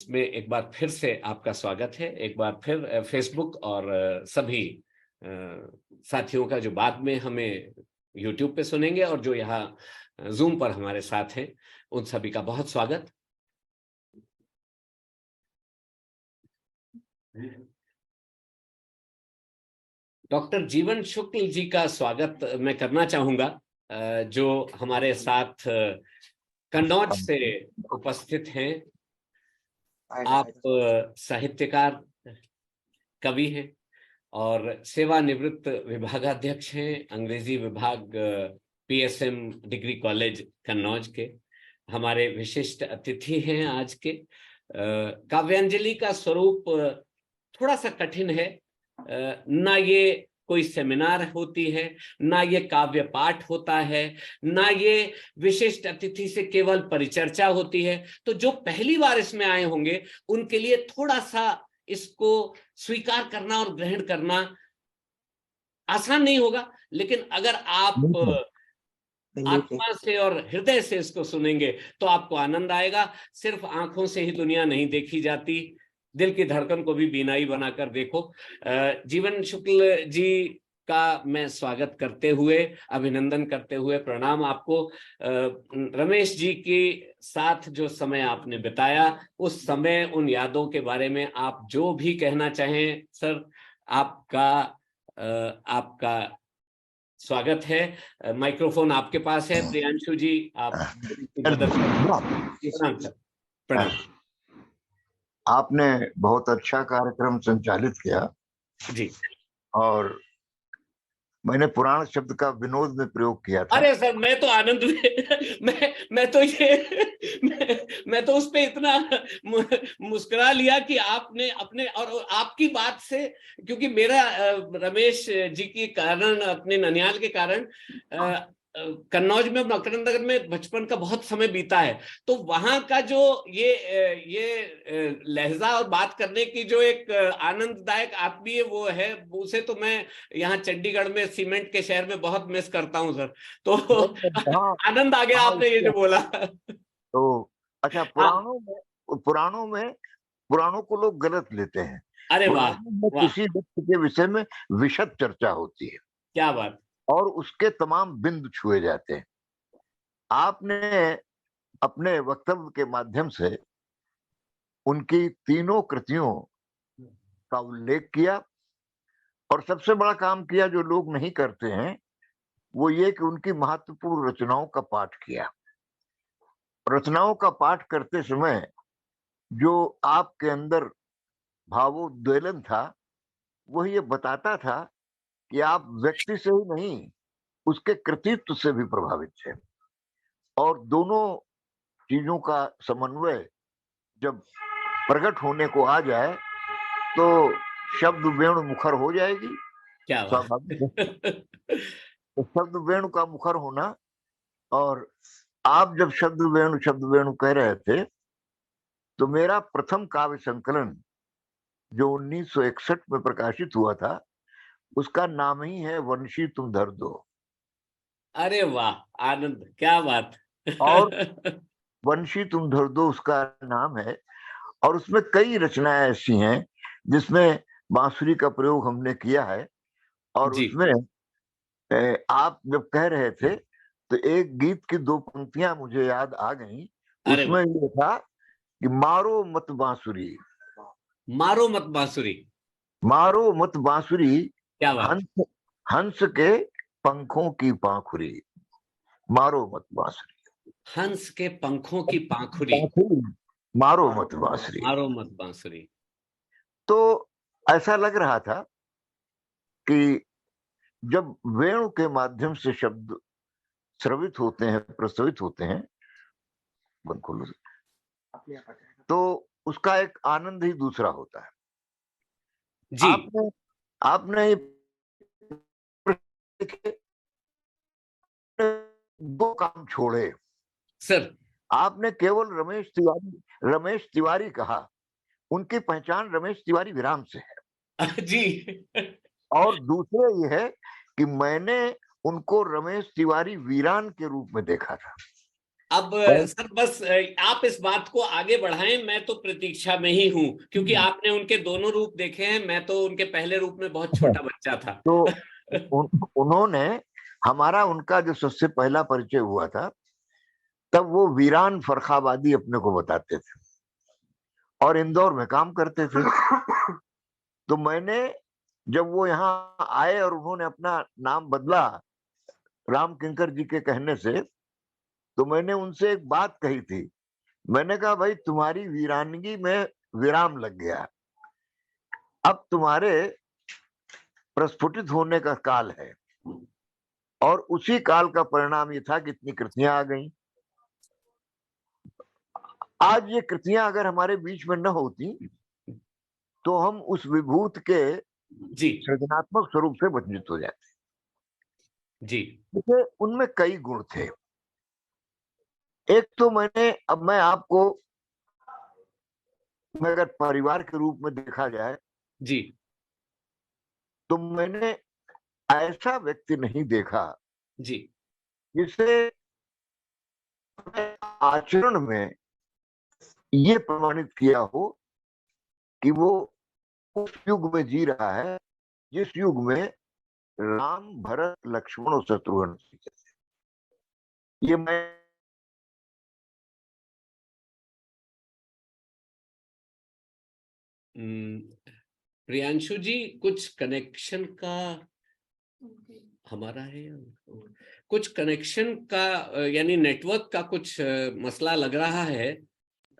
इसमें एक बार फिर से आपका स्वागत है। एक बार फिर फेसबुक और सभी साथियों का जो बाद में हमें यूट्यूब पे सुनेंगे और जो यहाँ जूम पर हमारे साथ हैं, उन सभी का बहुत स्वागत। डॉक्टर जीवन शुक्ल जी का स्वागत मैं करना चाहूंगा, जो हमारे साथ कन्नौज से उपस्थित हैं। आप साहित्यकार, कवि हैं और सेवानिवृत्त विभागाध्यक्ष हैं अंग्रेजी विभाग पीएसएम डिग्री कॉलेज कन्नौज के। हमारे विशिष्ट अतिथि हैं आज के। काव्यांजलि का स्वरूप थोड़ा सा कठिन है। ना ये कोई सेमिनार होती है, ना ये काव्य पाठ होता है, ना ये विशिष्ट अतिथि से केवल परिचर्चा होती है। तो जो पहली बार इसमें आए होंगे उनके लिए थोड़ा सा इसको स्वीकार करना और ग्रहण करना आसान नहीं होगा, लेकिन अगर आप आत्मा से और हृदय से इसको सुनेंगे तो आपको आनंद आएगा। सिर्फ आंखों से ही दुनिया नहीं देखी जाती, दिल की धड़कन को भी बीनाई बनाकर देखो। जीवन शुक्ल जी का मैं स्वागत करते हुए, अभिनंदन करते हुए, प्रणाम आपको। रमेश जी के साथ जो समय आपने बिताया, उस समय, उन यादों के बारे में आप जो भी कहना चाहें सर, आपका स्वागत है। माइक्रोफोन आपके पास है। प्रियांशु जी, आप मदद प्रणाम सर। प्रणाम। आपने बहुत अच्छा कार्यक्रम संचालित किया जी। और मैंने पुराण शब्द का विनोद में प्रयोग किया था। अरे सर, मैं तो आनंद में मैं तो मैं तो उस पे इतना मुस्कुरा लिया कि आपने अपने और आपकी बात से, क्योंकि मेरा रमेश जी के कारण, अपने ननिहाल के कारण कन्नौज में, मकरंद नगर में बचपन का बहुत समय बीता है। तो वहां का जो ये लहजा और बात करने की जो एक आनंददायक आत्मीय वो है, उसे तो मैं यहाँ चंडीगढ़ में सीमेंट के शहर में बहुत मिस करता हूँ सर। तो आनंद आ गया आपने ये जो बोला। तो अच्छा, पुराणों को लोग गलत लेते हैं। अरे वाह पुराणों में वाह, किसी व्यक्ति के विषय में विशद चर्चा होती है क्या बात। और उसके तमाम बिंदु छुए जाते हैं। आपने अपने वक्तव्य के माध्यम से उनकी तीनों कृतियों का उल्लेख किया और सबसे बड़ा काम किया जो लोग नहीं करते हैं, वो ये कि उनकी महत्वपूर्ण रचनाओं का पाठ किया। रचनाओं का पाठ करते समय जो आपके अंदर भावोद्वेलन था, वो ये बताता था कि आप व्यक्ति से ही नहीं, उसके कृतित्व से भी प्रभावित थे। और दोनों चीजों का समन्वय जब प्रकट होने को आ जाए तो शब्द वेणु मुखर हो जाएगी। क्या स्वाभाविक है। बात। तो शब्द वेणु का मुखर होना, और आप जब शब्द वेणु कह रहे थे, तो मेरा प्रथम काव्य संकलन जो 1961 में प्रकाशित हुआ था, उसका नाम ही है वंशी तुम धर दो। अरे वाह, आनंद, क्या बात। और वंशी तुम धर दो उसका नाम है, और उसमें कई रचनाएं ऐसी हैं जिसमें बांसुरी का प्रयोग हमने किया है। और जी। उसमें आप जब कह रहे थे तो एक गीत की दो पंक्तियां मुझे याद आ गई। अरे उसमें वाह, ये था कि मारो मत बांसुरी, मारो मत बांसुरी। मारो मत बांसुरी, क्या बात। हंस हंस के पंखों की पाखुरी, मारो मत बांसुरी, हंस के पंखों की पाखुरी, मारो मत बांसुरी। मारो मत बांसुरी। तो ऐसा लग रहा था कि जब वेणु के माध्यम से शब्द स्रवित होते हैं, प्रस्तावित होते हैं, बिल्कुल, तो उसका एक आनंद ही दूसरा होता है। जी आपने आपने दो काम छोड़े। सर। आपने केवल रमेश तिवारी कहा। उनकी पहचान रमेश तिवारी विराम से है। जी। और दूसरे ये है कि मैंने उनको रमेश तिवारी वीरान के रूप में देखा था। अब सर बस आप इस बात को आगे बढ़ाएं, मैं तो प्रतीक्षा में ही हूं, क्योंकि आपने उनके दोनों रूप देखे हैं, मैं तो उनके पहले रूप में बहुत छोटा बच्चा था। तो उन्होंने हमारा उनका जो सबसे पहला परिचय हुआ था, तब वो वीरान फरखाबादी अपने को बताते थे और इंदौर में काम करते थे। तो मैंने, जब वो यहाँ आए और उन्होंने अपना नाम बदला राम किंकर जी के कहने से, तो मैंने उनसे एक बात कही थी। मैंने कहा, भाई तुम्हारी वीरानगी में विराम लग गया, अब तुम्हारे प्रस्फुटित होने का काल है। और उसी काल का परिणाम ये था कि इतनी कृतियां आ गई। आज ये कृतियां अगर हमारे बीच में न होती तो हम उस विभूत के जी सृजनात्मक स्वरूप से वंचित हो जाते। जी देखिए, उनमें कई गुण थे। एक तो मैं आपको, अगर परिवार के रूप में देखा जाए, जी तो मैंने ऐसा व्यक्ति नहीं देखा जी जिसे आचरण में ये प्रमाणित किया हो कि वो उस युग में जी रहा है जिस युग में राम, भरत, लक्ष्मण और शत्रुघ्न थे। ये मैं प्रियांशु जी, कुछ कनेक्शन का हमारा है, कुछ कनेक्शन का यानी नेटवर्क का कुछ मसला लग रहा है।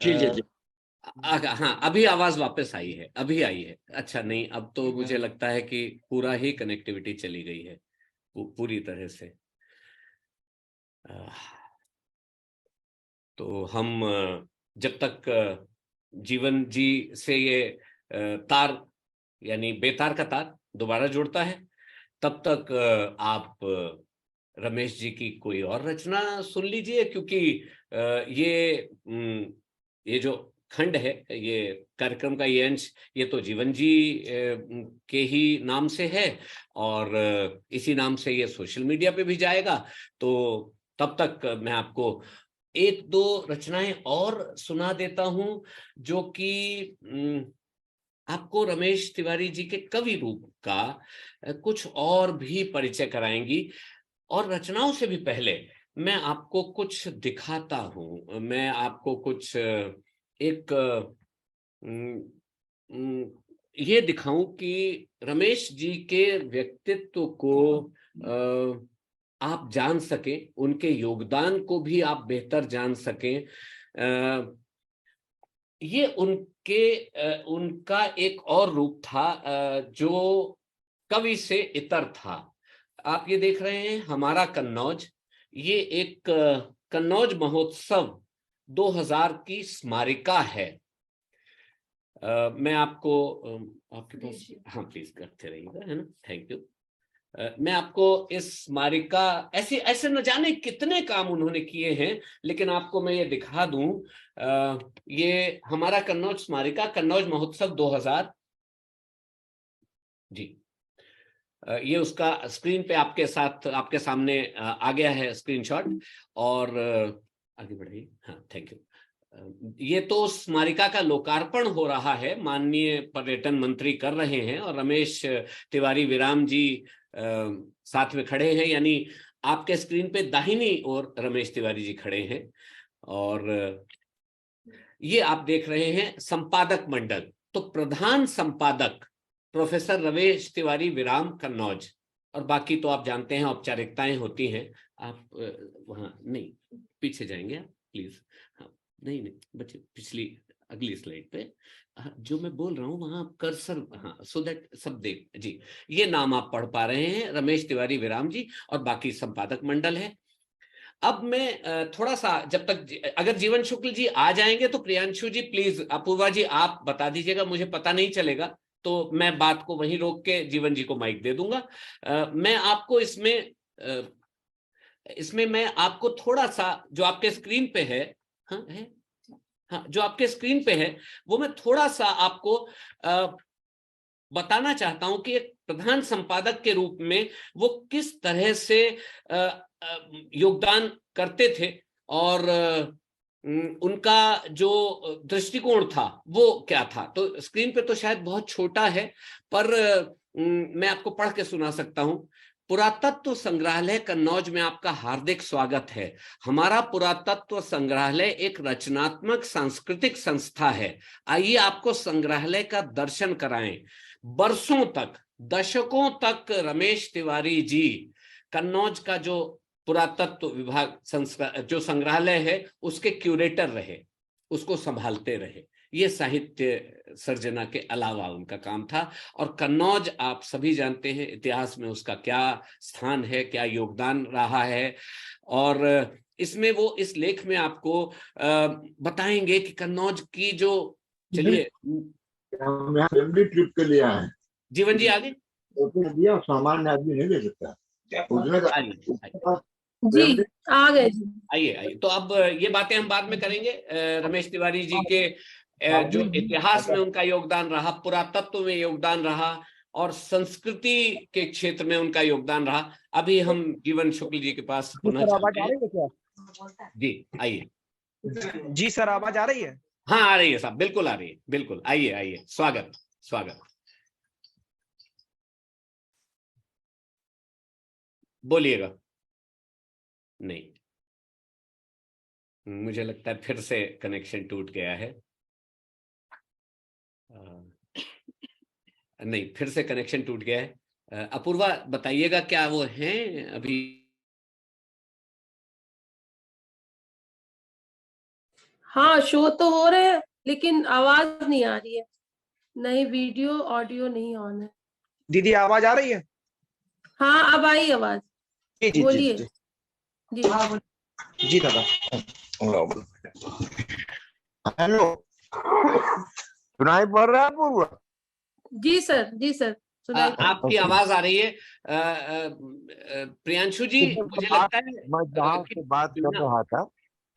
जी जी जी। हाँ, अभी आवाज वापस आई है, अभी आई है। अच्छा, नहीं, अब तो मुझे लगता है कि पूरा ही कनेक्टिविटी चली गई है पूरी तरह से। तो हम जब तक जीवन जी से ये तार यानी बेतार का तार दोबारा जुड़ता है, तब तक आप रमेश जी की कोई और रचना सुन लीजिए, क्योंकि ये जो खंड है, ये कार्यक्रम का ये अंश, ये तो जीवन जी के ही नाम से है, और इसी नाम से ये सोशल मीडिया पे भी जाएगा। तो तब तक मैं आपको एक दो रचनाएं और सुना देता हूं, जो कि आपको रमेश तिवारी जी के कवि रूप का कुछ और भी परिचय कराएंगी। और रचनाओं से भी पहले मैं आपको कुछ दिखाता हूं, मैं आपको कुछ एक ये दिखाऊं कि रमेश जी के व्यक्तित्व को आप जान सकें, उनके योगदान को भी आप बेहतर जान सकें। ये उनका एक और रूप था जो कवि से इतर था। आप ये देख रहे हैं हमारा कन्नौज, ये एक कन्नौज महोत्सव 2000 की स्मारिका है। मैं आपको आपके पास, हाँ प्लीज करते रहिएगा, है ना, थैंक यू। मैं आपको इस स्मारिका, ऐसे ऐसे न जाने कितने काम उन्होंने किए हैं, लेकिन आपको मैं ये दिखा दूं। ये हमारा कन्नौज स्मारिका, कन्नौज महोत्सव 2000 जी। ये उसका स्क्रीन पे आपके साथ, आपके सामने आ गया है स्क्रीनशॉट। और आगे बढ़िए, हाँ थैंक यू। ये तो स्मारिका का लोकार्पण हो रहा है, माननीय पर्यटन मंत्री कर रहे हैं, और रमेश तिवारी विराम जी साथ में खड़े हैं, यानी आपके स्क्रीन पे दाहिनी ओर रमेश तिवारी जी खड़े हैं। और ये आप देख रहे हैं संपादक मंडल। तो प्रधान संपादक प्रोफेसर रमेश तिवारी विराम कन्नौज, और बाकी तो आप जानते हैं औपचारिकताएं होती हैं। आप वहां नहीं, पीछे जाएंगे आप प्लीज। हाँ, नहीं बच्चे, पिछली अगली स्लाइड पे जो मैं बोल रहा हूं वहां कर्सर, हाँ, सो दैट सब देख जी। ये नाम आप पढ़ पा रहे हैं, रमेश तिवारी विराम जी, और बाकी संपादक मंडल है। अब मैं थोड़ा सा, जब तक अगर जीवन शुक्ल जी आ जाएंगे तो प्रियांशु जी प्लीज, अपूर्वा जी आप बता दीजिएगा, मुझे पता नहीं चलेगा तो मैं बात को वहीं रोक के जीवन जी को माइक दे दूंगा। मैं आपको इसमें मैं आपको थोड़ा सा, जो आपके स्क्रीन पे है, हाँ है, हाँ जो आपके स्क्रीन पे है, वो मैं थोड़ा सा आपको बताना चाहता हूं कि एक प्रधान संपादक के रूप में वो किस तरह से योगदान करते थे। और उनका जो दृष्टिकोण था वो क्या था। तो स्क्रीन पे तो शायद बहुत छोटा है, पर मैं आपको पढ़ के सुना सकता हूं। पुरातत्व संग्रहालय कन्नौज में आपका हार्दिक स्वागत है। हमारा पुरातत्व संग्रहालय एक रचनात्मक सांस्कृतिक संस्था है। आइए आपको संग्रहालय का दर्शन कराएं। बरसों तक, दशकों तक रमेश तिवारी जी कन्नौज का जो पुरातत्व विभाग जो संग्रहालय है उसके क्यूरेटर रहे, उसको संभालते रहे। ये साहित्य सर्जना के अलावा उनका काम था। और कन्नौज आप सभी जानते हैं इतिहास में उसका क्या स्थान है, क्या योगदान रहा है। और इसमें वो इस लेख में आपको बताएंगे कि कन्नौज की जो, चलिए हम यहाँ फैमिली ट्रिप के लिए आए हैं। जीवन जी आगे दिया सामान्य आदमी नहीं ले सकता। उसने जी आ गए जी। आइए आइए। तो अब ये बातें हम बाद में करेंगे। रमेश तिवारी जी के जो इतिहास में उनका योगदान रहा, पुरातत्व में योगदान रहा और संस्कृति के क्षेत्र में उनका योगदान रहा। अभी हम जीवन शुक्ल जी के पास पुनः चलते हैं। जी आइए। जी सर, आवाज आ रही है? हाँ आ रही है साहब, बिल्कुल आ रही है, बिल्कुल। आइए आइए, स्वागत स्वागत। बोलिएगा। नहीं, मुझे लगता है फिर से कनेक्शन टूट गया है। नहीं, फिर से कनेक्शन टूट गया है। अपूर्वा बताइएगा क्या वो हैं अभी? हाँ शो तो हो रहे हैं लेकिन आवाज नहीं आ रही है। नहीं, वीडियो ऑडियो नहीं ऑन है। दीदी आवाज आ रही है? हाँ अब आई आवाज। जी जी बोलिए। जी जी जी दादा। हेलो, सुनाई पड़ रहा है पूर्वा? जी सर, जी सर सुनाई। आपकी आवाज आ रही है। प्रियांशु जी, मुझे लगता है मैं जहाँ से बात कर रहा था,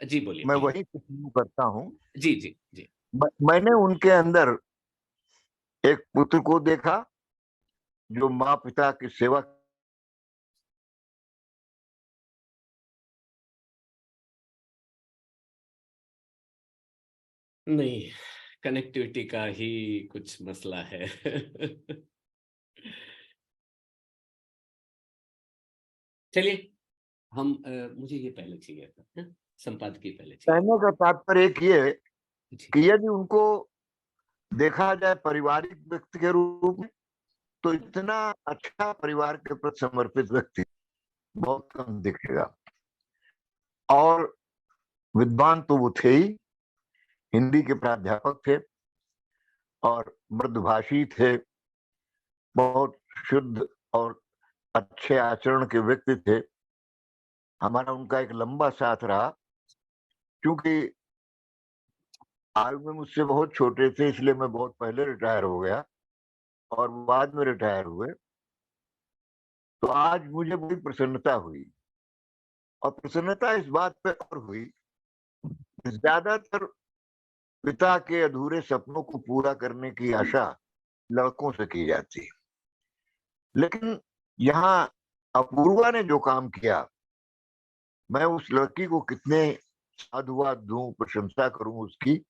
जी बोलिए। मैं वही शुरू करता हूँ। जी जी जी। मैंने उनके अंदर एक पुत्र को देखा जो माँ पिता की सेवा। नहीं, कनेक्टिविटी का ही कुछ मसला है। चलिए हम मुझे ये पहले चाहिए था, संपादकीय पहले चाहिए। कहने का तात्पर्य एक ये जी। कि यदि उनको देखा जाए पारिवारिक व्यक्ति के रूप में, तो इतना अच्छा परिवार के प्रति समर्पित व्यक्ति बहुत कम दिखेगा। और विद्वान तो वो थे ही, हिंदी के प्राध्यापक थे और मृदुभाषी थे, बहुत शुद्ध और अच्छे आचरण के व्यक्ति थे। हमारा उनका एक लंबा साथ रहा। क्योंकि आयु में मुझसे बहुत छोटे थे, इसलिए मैं बहुत पहले रिटायर हो गया और बाद में रिटायर हुए। तो आज मुझे बड़ी प्रसन्नता हुई, और प्रसन्नता इस बात पे और हुई, ज्यादातर पिता के अधूरे सपनों को पूरा करने की आशा लड़कों से की जाती, लेकिन यहाँ अपूर्वा ने जो काम किया, मैं उस लड़की को कितने साधुवाद दूं, प्रशंसा करूं उसकी,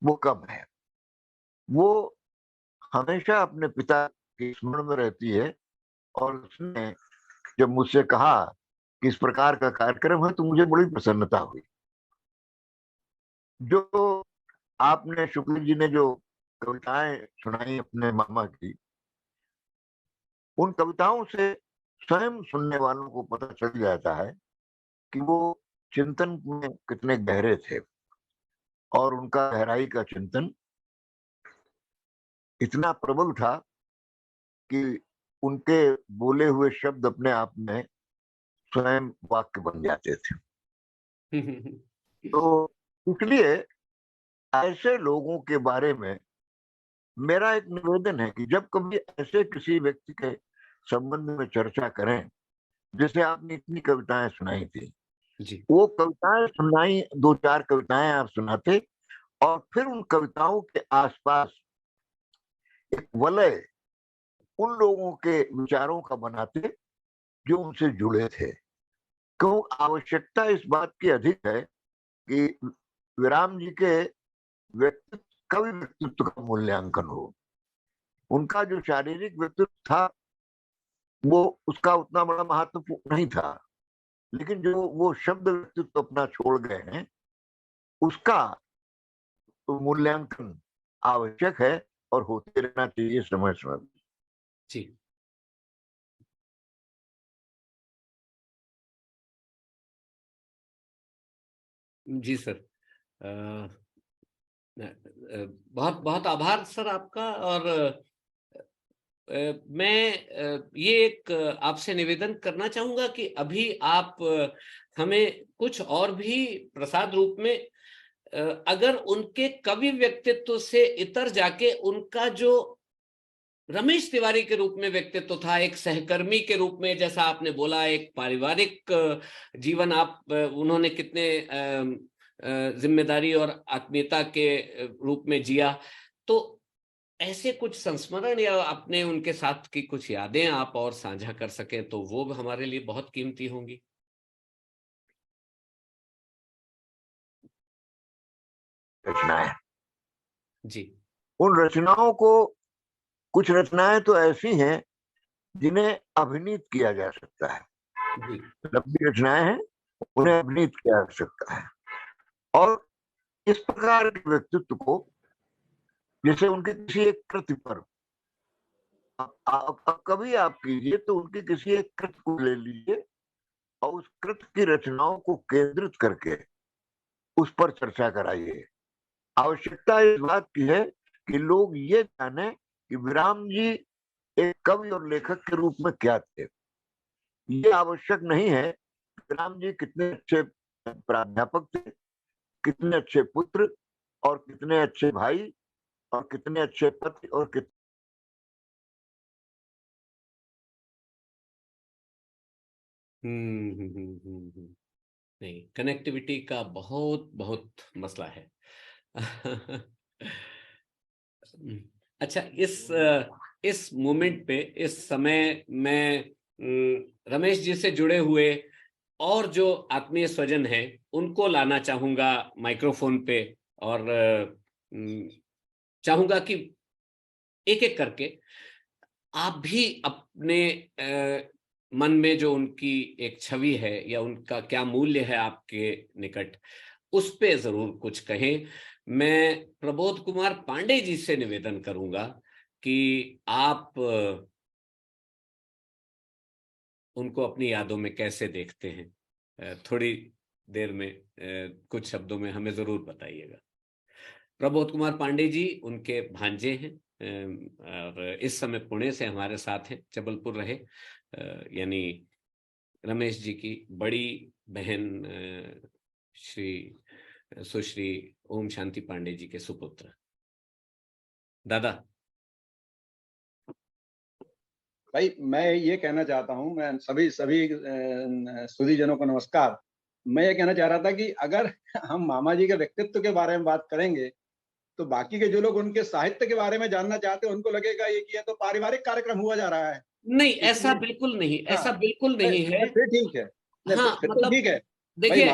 वो कम है। वो हमेशा अपने पिता के स्मरण में रहती है। और उसने जब मुझसे कहा कि इस प्रकार का कार्यक्रम है, तो मुझे बड़ी प्रसन्नता हुई। जो आपने शुक्ल जी ने जो कविताएं सुनाई अपने मामा की, उन कविताओं से स्वयं सुनने वालों को पता चल जाता है कि वो चिंतन में कितने गहरे थे, और उनका गहराई का चिंतन इतना प्रबल था कि उनके बोले हुए शब्द अपने आप में स्वयं वाक्य बन जाते थे। तो इसलिए ऐसे लोगों के बारे में मेरा एक निवेदन है कि जब कभी ऐसे किसी व्यक्ति के संबंध में चर्चा करें, जैसे आपने इतनी कविताएं सुनाई थी, जी। वो कविताएं सुनाई, 2-4 कविताएं आप सुनाते और फिर उन कविताओं के आसपास एक वलय उन लोगों के विचारों का बनाते जो उनसे जुड़े थे। क्यों आवश्यकता इस बात की अधिक है कि विराम जी के व्यक्तित्व कवि व्यक्तित्व का मूल्यांकन हो। उनका जो शारीरिक व्यक्तित्व था वो उसका उतना बड़ा महत्व नहीं था, लेकिन जो वो शब्द व्यक्तित्व अपना छोड़ गए हैं उसका तो मूल्यांकन आवश्यक है और होते रहना चाहिए समय समय पर। जी जी सर, बहुत बहुत आभार सर आपका। और मैं ये एक आपसे निवेदन करना चाहूंगा कि अभी आप हमें कुछ और भी प्रसाद रूप में अगर उनके कवि व्यक्तित्व से इतर जाके उनका जो रमेश तिवारी के रूप में व्यक्तित्व था, एक सहकर्मी के रूप में, जैसा आपने बोला, एक पारिवारिक जीवन आप उन्होंने कितने जिम्मेदारी और आत्मीयता के रूप में जिया, तो ऐसे कुछ संस्मरण या अपने उनके साथ की कुछ यादें आप और साझा कर सकें तो वो हमारे लिए बहुत कीमती होंगी। रचनाएं, जी उन रचनाओं को, कुछ रचनाएं तो ऐसी हैं जिन्हें अभिनीत किया जा सकता है, जी लंबी रचनाएं हैं उन्हें अभिनीत किया जा सकता है। और इस प्रकार के व्यक्तित्व को, जैसे उनके किसी एक कृति पर आप कभी आप कीजिए तो उनके किसी एक कृति को ले लीजिए और उस कृति की रचनाओं को केंद्रित करके उस पर चर्चा कराइए। आवश्यकता इस बात की है कि लोग ये जाने कि विराम जी एक कवि और लेखक के रूप में क्या थे। ये आवश्यक नहीं है विराम जी कितने अच्छे प्राध्यापक थे, कितने अच्छे पुत्र और कितने अच्छे भाई और कितने अच्छे पति और कितने नहीं, कनेक्टिविटी का बहुत बहुत मसला है। अच्छा, इस मोमेंट पे, इस समय में रमेश जी से जुड़े हुए और जो आत्मीय स्वजन हैं उनको लाना चाहूंगा माइक्रोफोन पे, और चाहूंगा कि एक एक करके आप भी अपने मन में जो उनकी एक छवि है या उनका क्या मूल्य है आपके निकट, उस पे जरूर कुछ कहें। मैं प्रबोध कुमार पांडे जी से निवेदन करूंगा कि आप उनको अपनी यादों में कैसे देखते हैं, थोड़ी देर में कुछ शब्दों में हमें जरूर बताइएगा। प्रबोध कुमार पांडे जी उनके भांजे हैं और इस समय पुणे से हमारे साथ हैं, जबलपुर रहे, यानी रमेश जी की बड़ी बहन श्री सुश्री ओम शांति पांडे जी के सुपुत्र। दादा। भाई मैं ये कहना चाहता हूँ, मैं सभी सुधीजनों को नमस्कार। मैं ये कहना चाह रहा था कि अगर हम मामा जी के व्यक्तित्व के बारे में बात करेंगे तो बाकी के जो लोग उनके साहित्य के बारे में जानना चाहते हैं उनको लगेगा ये कि ये तो पारिवारिक कार्यक्रम हुआ जा रहा है। नहीं, ऐसा बिल्कुल नहीं, ऐसा बिल्कुल नहीं है। फिर ठीक है, हाँ, फिर तो ठीक है। देखिए,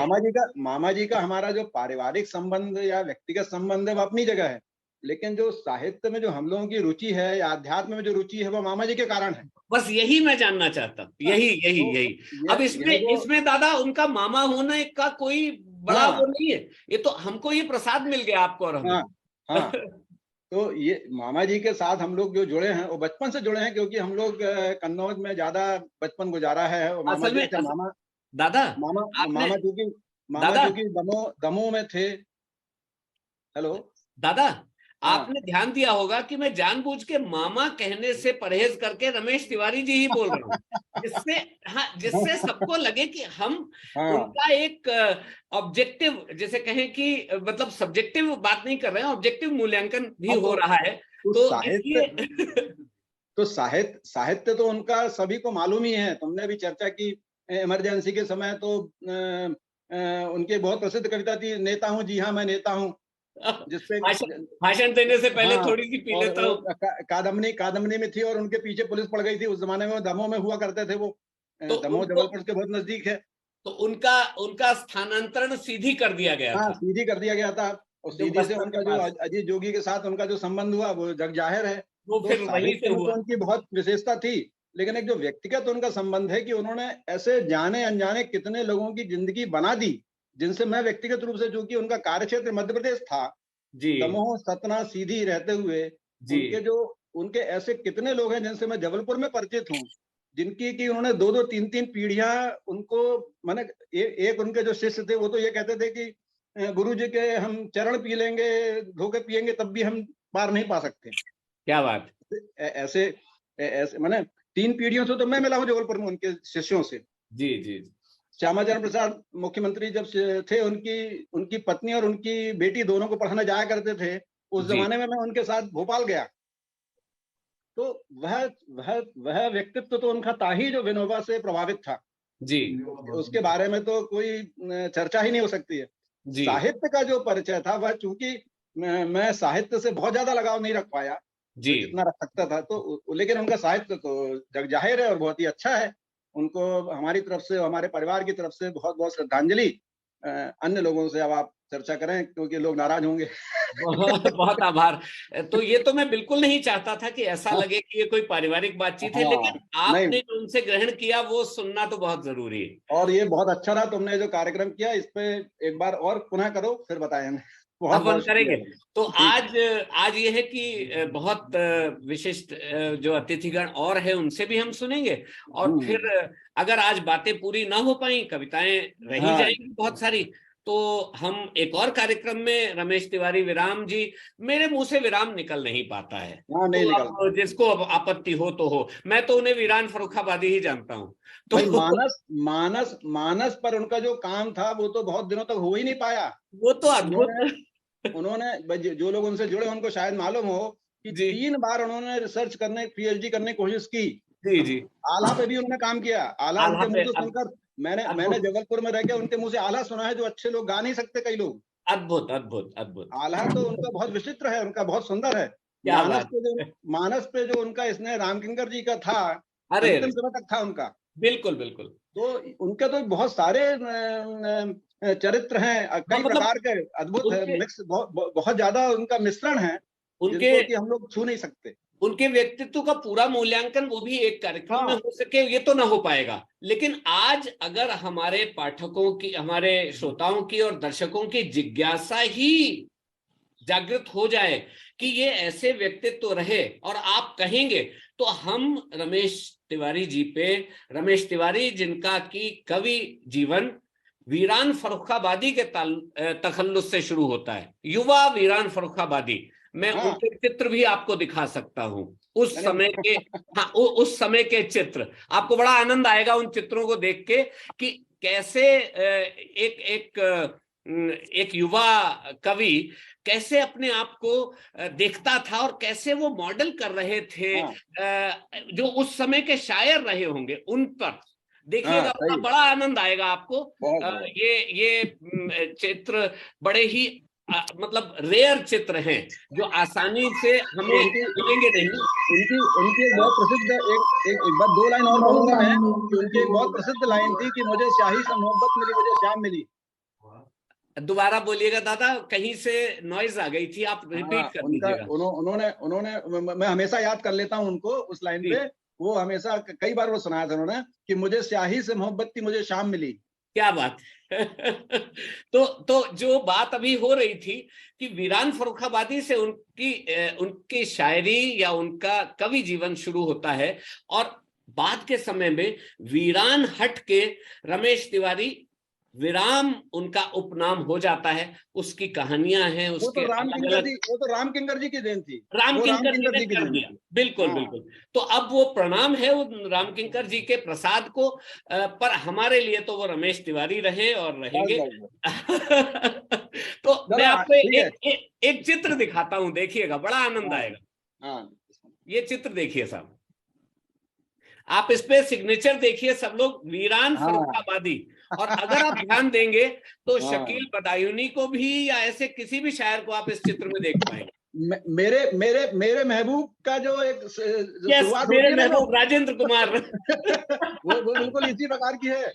मामा जी का हमारा जो पारिवारिक संबंध या व्यक्तिगत संबंध है वो अपनी जगह है, लेकिन जो साहित्य में जो हम लोगों की रुचि है या अध्यात्म में जो रुचि है वो मामा जी के कारण है। बस यही मैं जानना चाहता हूँ, यही। अब इसमें दादा उनका मामा होने का कोई बड़ा वो नहीं है, ये तो हमको ये प्रसाद मिल गया, आपको और हमें। हाँ। तो ये मामा जी के साथ हम लोग जो जुड़े हैं वो बचपन से जुड़े हैं, क्योंकि हम लोग कन्नौज में ज्यादा बचपन गुजारा है। मामा चूंकि दमोह में थे। हेलो दादा, आपने ध्यान दिया होगा कि मैं जानबूझ के मामा कहने से परहेज करके रमेश तिवारी जी ही बोल रहा हूँ, जिससे सबको लगे कि हम उनका एक ऑब्जेक्टिव, जैसे कहें कि मतलब सब्जेक्टिव बात नहीं कर रहे हैं, ऑब्जेक्टिव मूल्यांकन भी हो रहा है। तो साहित्य तो उनका सभी को मालूम ही है। तुमने भी चर्चा की इमरजेंसी के समय, तो उनकी बहुत प्रसिद्ध कविता थी, नेता हूँ जी हाँ मैं नेता हूँ, जिससे भाषण देने से पहले थोड़ी सी पी लेता हूँ। कादम्बनी में थी और उनके पीछे पुलिस पड़ गई थी। उस जमाने में दमोह में हुआ करते थे वो, दमोह जबलपुर के बहुत नजदीक है। तो उनका स्थानांतरण सीधी कर दिया गया हाँ, था। सीधी कर दिया गया था। और सीधी से उनका जो अजीत जोगी के साथ उनका जो संबंध हुआ वो जग जाहिर है। वो तो फिर वहीं से साहित्य में हुआ। तो उनकी बहुत विशेषता थी, लेकिन एक जो व्यक्तिगत उनका संबंध है कि उन्होंने ऐसे जाने अनजाने कितने लोगों की जिंदगी बना दी, जिनसे मैं व्यक्तिगत रूप से, चूंकि उनका कार्यक्षेत्र मध्य प्रदेश था, जी दमोह, सतना, सीधी रहते हुए जी उनके ऐसे कितने लोग हैं जिनसे मैं जबलपुर में परिचित हूँ, जिनकी कि उन्होंने 2-2 3-3 पीढ़ियां उनको, माने एक उनके जो शिष्य थे वो तो ये कहते थे कि गुरु जी के हम चरण पी लेंगे, धोके पिएंगे, तब भी हम पार नहीं पा सकते। क्या बात। ऐसे ऐसे माने 3 पीढ़ियों से तो मैं मिला हूँ जबलपुर में उनके शिष्यों से। जी जी श्यामाचरण प्रसाद मुख्यमंत्री जब से थे, उनकी पत्नी और उनकी बेटी दोनों को पढ़ाने जाया करते थे। उस जी जमाने में मैं उनके साथ भोपाल गया, तो वह व्यक्तित्व तो उनका था ही जो विनोबा से प्रभावित था। जी उसके बारे में तो कोई चर्चा ही नहीं हो सकती है। जी साहित्य का जो परिचय था वह, चूंकि मैं साहित्य से बहुत ज्यादा लगाव नहीं रख पाया जी जितना रख सकता था, तो लेकिन उनका साहित्य तो जग जाहिर है और बहुत ही अच्छा है। उनको हमारी तरफ से, हमारे परिवार की तरफ से बहुत बहुत श्रद्धांजलि। अन्य लोगों से अब आप चर्चा करें क्योंकि लोग नाराज होंगे। बहुत बहुत आभार। तो ये तो मैं बिल्कुल नहीं चाहता था कि ऐसा लगे कि ये कोई पारिवारिक बातचीत है, लेकिन हाँ, नहीं, आपने जो उनसे ग्रहण किया वो सुनना तो बहुत जरूरी है। और ये बहुत अच्छा रहा तुमने जो कार्यक्रम किया, इस पे एक बार और पुनः करो, फिर बताएं हमें। बहुत अपन बहुत करेंगे। शुक्रिया। तो ठीक। आज ये है कि बहुत विशिष्ट जो अतिथिगण और है उनसे भी हम सुनेंगे, और फिर अगर आज बातें पूरी ना हो पाई, कविताएं रही हाँ, जाएंगी बहुत सारी, तो हम एक और कार्यक्रम में रमेश तिवारी विराम जी, मेरे मुंह से विराम निकल नहीं पाता है, हाँ, नहीं तो निकलता। अब जिसको अब आपत्ति हो तो हो, मैं तो उन्हें वीरान फर्रुखाबादी ही जानता हूँ। तो भाई मानस पर उनका जो काम था वो तो बहुत दिनों तक हो ही नहीं पाया। वो तो अद्भुत। उन्होंने जो लोग उनसे जुड़े उनको शायद मालूम हो कि जी 3 बार उन्होंने रिसर्च करने, पीएचडी करने की कोशिश की। जी जी आल्हा पे भी उन्होंने काम किया। आल्हा आल्हा उनके पे मुंह से सुनकर, मैंने अद्भुत जबलपुर में रह के उनके मुंह से आल्हा सुना है जो अच्छे लोग गा नहीं सकते कई लोग। अद्भुत अद्भुत अद्भुत। आल्हा तो उनका बहुत विचित्र है, उनका बहुत सुंदर है। क्या बात। मानस पे जो उनका स्नेह रामकिंकर जी का था, अरे अंतिम समय तक था उनका। बिल्कुल बिल्कुल। तो उनके तो बहुत सारे चरित्र हैं, हाँ, कई मतलब प्रकार के, अद्भुत है, उनके मिक्स, बहुत ज्यादा उनका मिश्रण है, उनके जिनको कि हम लोग छू नहीं सकते। उनके व्यक्तित्व का पूरा मूल्यांकन वो भी एक कार्यक्रम में हाँ, हो सके, ये तो ना हो पाएगा। लेकिन आज अगर हमारे पाठकों की, हमारे श्रोताओं की और दर्शकों की जिज्ञासा ही जागृत हो जाए कि ये ऐसे व्यक्तित्व रहे और आप कहेंगे, तो हम रमेश तिवारी जी पे, रमेश तिवारी जिनका की कवि जीवन वीरान फर्रुखाबादी के तखल्लुस से शुरू होता है, युवा वीरान फर्रुखाबादी, मैं हाँ, उनके चित्र भी आपको दिखा सकता हूं उस समय के। हाँ, उस समय के चित्र आपको बड़ा आनंद आएगा उन चित्रों को देख के कि कैसे एक युवा कवि कैसे अपने आप को देखता था और कैसे वो मॉडल कर रहे थे। हाँ, जो उस समय के शायर रहे होंगे उन पर देखिएगा, हाँ, सही, बड़ा आनंद आएगा आपको। बहुत बहुत। ये चित्र बड़े ही मतलब रेयर चित्र हैं जो आसानी से हमें उनकी मिलेंगे नहीं। उनकी एक बहुत प्रसिद्ध, एक बार 2 लाइन और कहूंगा मैं कि उनकी एक बहुत प्रसिद्ध लाइन थी कि मुझे स्याही से मोहब्बत मिली, मुझे श्याम मिली। दोबारा बोलिएगा दादा, कहीं से नॉइज आ गई थी, आप रिपीट कर उनका दीजिएगा। उन्होंने मैं हमेशा याद कर लेता हूँ उनको उस लाइन पे। वो हमेशा कई बार वो सुनाया था उन्होंने कि मुझे स्याही से मोहब्बत थी, मुझे शाम मिली। क्या बात। तो जो बात अभी हो रही थी कि वीरान फर्रुखाबादी से उनकी शायरी या उनका कवि जीवन शुरू होता है, और बाद के समय में वीरान हट के रमेश तिवारी विराम उनका उपनाम हो जाता है। उसकी कहानियां हैं, उसके वो तो राम किंकर जी की देन थी। राम वो किंकर जी ने की कर देन दिया। थी। बिल्कुल हाँ, बिल्कुल। तो अब वो प्रणाम है वो राम किंकर जी के प्रसाद को, पर हमारे लिए तो वो रमेश तिवारी रहे और रहेंगे। तो मैं आपको एक चित्र दिखाता हूं, देखिएगा, बड़ा आनंद आएगा। हाँ, ये चित्र देखिए साहब, आप इस पे सिग्नेचर देखिए सब लोग, वीरान फर्रुखाबादी। और अगर आप ध्यान देंगे तो शकील बदायूनी को भी या ऐसे किसी भी शायर को आप इस चित्र में देख पाएंगे। मेरे महबूब का जो एक शुरुआत मेरे होती है ना, महबूब राजेंद्र कुमार वो बिल्कुल इसी प्रकार की है।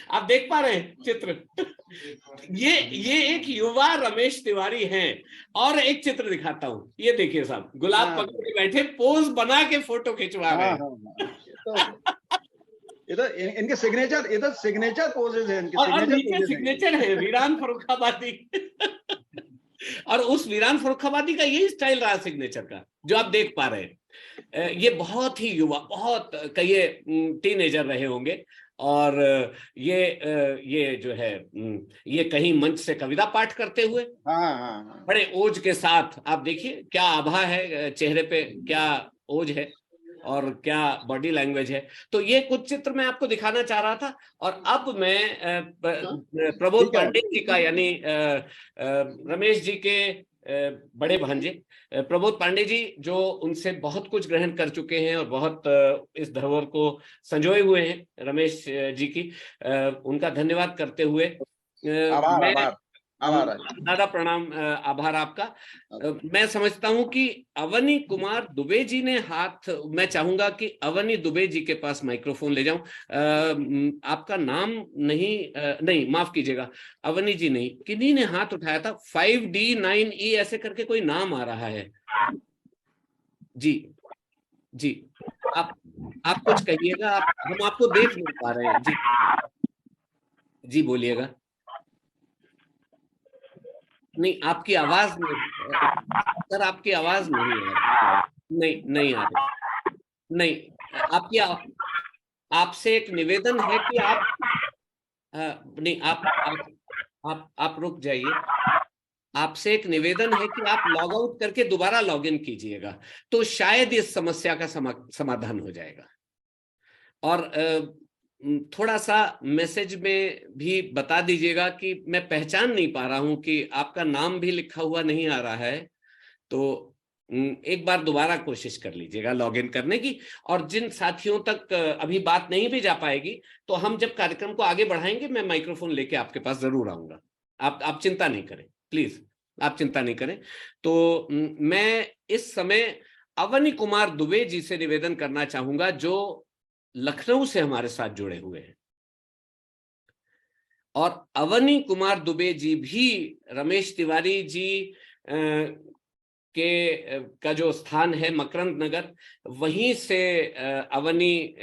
आप देख पा रहे हैं चित्र? ये एक युवा रमेश तिवारी हैं। और एक चित्र दिखाता हूं, ये देखिए साहब, गुलाब हाँ। पकड़ के बैठे, पोज बना के फोटो खिंचवा रहे हाँ, हैं। हाँ। इधर इनके सिग्नेचर, इधर सिग्नेचर पोजेज है इनके, और सिग्नेचर नीचे पोजेज हैं। सिग्नेचर है वीरान फर्रुखाबादी। और उस वीरान फर्रुखाबादी का यही स्टाइल रहा सिग्नेचर का, जो आप देख पा रहे हैं। ये बहुत ही युवा, बहुत कहिए टीनेजर रहे होंगे। और ये जो है, ये कहीं मंच से कविता पाठ करते हुए, हाँ, हाँ। बड़े ओज के साथ, आप देखिए क्या आभा है चेहरे पे, क्या ओज है और क्या बॉडी लैंग्वेज है। तो ये कुछ चित्र मैं आपको दिखाना चाह रहा था। और अब मैं प्रबोध ठीक है। पांडे जी का, यानी रमेश जी के बड़े भांजे प्रबोध पांडे जी, जो उनसे बहुत कुछ ग्रहण कर चुके हैं और बहुत इस धरोहर को संजोए हुए हैं रमेश जी की, उनका धन्यवाद करते हुए आभार, मैं आभार, आभार है। दादा प्रणाम, आभार आपका। मैं समझता हूं कि अवनी कुमार दुबे जी ने हाथ, मैं चाहूंगा कि अवनी दुबे जी के पास माइक्रोफोन ले जाऊं। आपका नाम नहीं, माफ कीजिएगा, अवनी जी नहीं, किन्हीं ने हाथ उठाया था, 5D9E ऐसे करके कोई नाम आ रहा है। जी जी, आप कुछ कहिएगा, हम आपको देख नहीं पा रहे हैं। जी जी, बोलिएगा। नहीं, आपकी आवाज नहीं सर, आपकी आवाज नहीं आ रही। नहीं आ रही। नहीं, आपसे एक निवेदन है कि आप नहीं, आप रुक जाइए। आपसे एक निवेदन है कि आप लॉग आउट करके दोबारा लॉग इन कीजिएगा, तो शायद इस समस्या का समाधान हो जाएगा। और थोड़ा सा मैसेज में भी बता दीजिएगा कि मैं पहचान नहीं पा रहा हूं, कि आपका नाम भी लिखा हुआ नहीं आ रहा है। तो एक बार दोबारा कोशिश कर लीजिएगा लॉगिन करने की। और जिन साथियों तक अभी बात नहीं भी जा पाएगी, तो हम जब कार्यक्रम को आगे बढ़ाएंगे, मैं माइक्रोफोन लेके आपके पास जरूर आऊंगा। आप चिंता नहीं करें, प्लीज, आप चिंता नहीं करें। तो मैं इस समय अवनी कुमार दुबे जी से निवेदन करना चाहूंगा, जो लखनऊ से हमारे साथ जुड़े हुए हैं। और अवनी कुमार दुबे जी भी रमेश तिवारी जी का जो स्थान है मकरंद नगर, वहीं से अवनी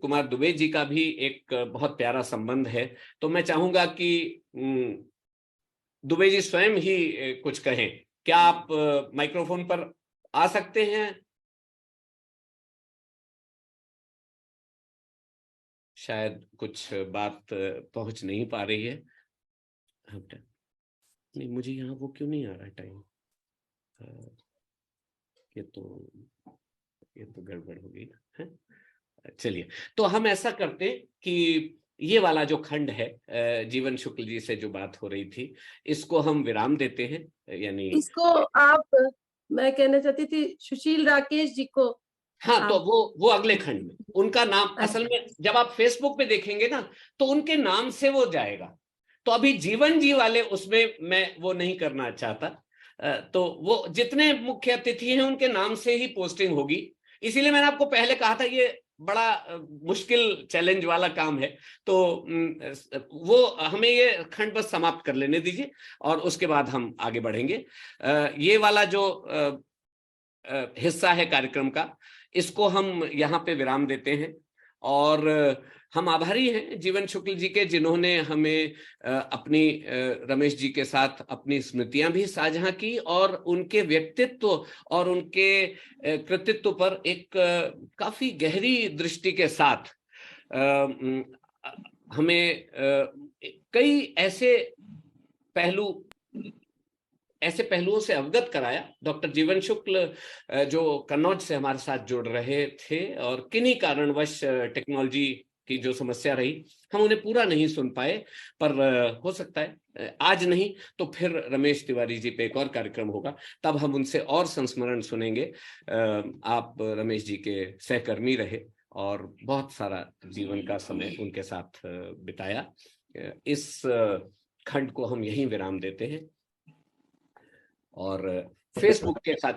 कुमार दुबे जी का भी एक बहुत प्यारा संबंध है। तो मैं चाहूंगा कि दुबे जी स्वयं ही कुछ कहें। क्या आप माइक्रोफोन पर आ सकते हैं? शायद कुछ बात पहुंच नहीं पा रही है। नहीं, मुझे यहाँ वो क्यों नहीं आ रहा है टाइम? ये तो गड़बड़ हो गई ना। चलिए, तो हम ऐसा करते कि ये वाला जो खंड है, जीवन शुक्ल जी से जो बात हो रही थी, इसको हम विराम देते हैं। यानी इसको आप, मैं कहना चाहती थी सुशील राकेश जी को। हाँ, तो वो अगले खंड में उनका नाम, असल में जब आप फेसबुक पे देखेंगे ना, तो उनके नाम से वो जाएगा। तो अभी जीवन जी वाले उसमें मैं वो नहीं करना चाहता। तो वो जितने मुख्य अतिथि हैं उनके नाम से ही पोस्टिंग होगी। इसीलिए मैंने आपको पहले कहा था, ये बड़ा मुश्किल चैलेंज वाला काम है। तो वो हमें ये खंड बस समाप्त कर लेने दीजिए, और उसके बाद हम आगे बढ़ेंगे। ये वाला जो हिस्सा है कार्यक्रम का, इसको हम यहाँ पे विराम देते हैं। और हम आभारी हैं जीवन शुक्ल जी के, जिन्होंने हमें अपनी रमेश जी के साथ अपनी स्मृतियां भी साझा की, और उनके व्यक्तित्व और उनके कृतित्व पर एक काफी गहरी दृष्टि के साथ हमें कई ऐसे पहलुओं से अवगत कराया। डॉक्टर जीवन शुक्ल जो कन्नौज से हमारे साथ जुड़ रहे थे, और किन्हीं कारणवश टेक्नोलॉजी की जो समस्या रही, हम उन्हें पूरा नहीं सुन पाए। पर हो सकता है आज नहीं तो फिर रमेश तिवारी जी पे एक और कार्यक्रम होगा, तब हम उनसे और संस्मरण सुनेंगे। आप रमेश जी के सहकर्मी रहे और बहुत सारा जीवन का समय उनके साथ बिताया। इस खंड को हम यहीं विराम देते हैं। और फेसबुक के साथ